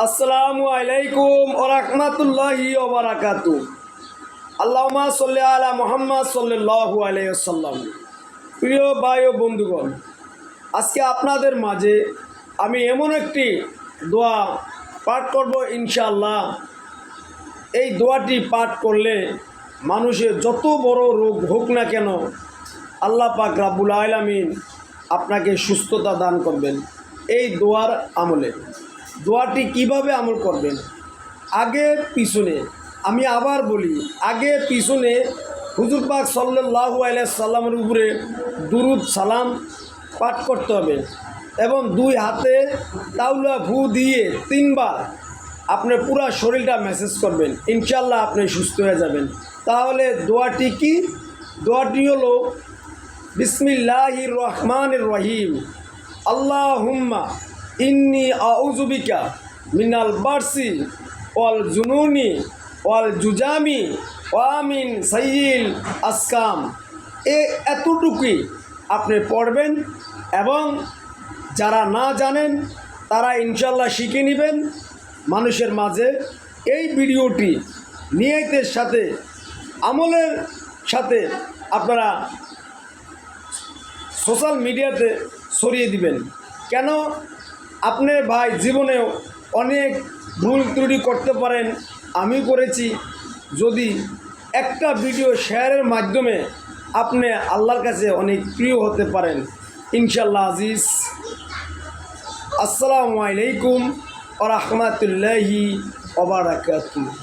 আসসালামু আলাইকুম ওয়া রাহমাতুল্লাহি ওয়া বারাকাতুহু। আল্লাহুম্মা সাল্লি আলা মুহাম্মাদ সাল্লাল্লাহু আলাইহি ওয়াসাল্লাম। প্রিয় ভাই ও বন্ধুগণ, আজকে আপনাদের মাঝে আমি এমন একটি দোয়া পাঠ করব ইনশাআল্লাহ। এই দোয়াটি পাঠ করলে মানুষের যত বড় রোগ হোক না কেন আল্লাহ পাক রাব্বুল আলামিন আপনাকে সুস্থতা দান করবেন এই দোয়ার আমলে। দোয়াটি কিভাবে আমল করবেন, আগে পিছনে আমি আবার বলি, আগে পিছনে হুজুর পাক সাল্লাল্লাহু আলাইহি সাল্লামের উপরে দুরুদ সালাম পাঠ করতে হবে এবং দুই হাতে তাওলা ফু দিয়ে 3 বার আপনার পুরো শরীরটা ম্যাসেজ করবেন, ইনশাআল্লাহ আপনি সুস্থ হয়ে যাবেন। তাহলে দোয়াটি কি? দোয়াটি হলো বিসমিল্লাহির রহমানির রহিম, আল্লাহুম্মা ইন্নি আউযু বিকা মিনাল বারসি ওয়াল জুনুনি ওয়াল জুজামি ওয়া মিন সাইয়িল আসকাম। এতটুকুই আপনি পড়বেন এবং যারা না জানেন তারা ইনশাআল্লাহ শিখে নেবেন মানুষের মাঝে। এই ভিডিওটি নিয়তের সাথে আমলের সাথে আপনারা সোশ্যাল মিডিয়াতে ছড়িয়ে দিবেন। কেন? আপনার ভাই জীবনেও অনেক ভুল ত্রুটি করতে পারেন, আমি করেছি। যদি একটা ভিডিও শেয়ারের মাধ্যমে আপনি আল্লাহর কাছে অনেক প্রিয় হতে পারেন ইনশাআল্লাহ আজিজ। আসসালামু আলাইকুম ওয়া রাহমাতুল্লাহি ওয়া বারাকাতুহু।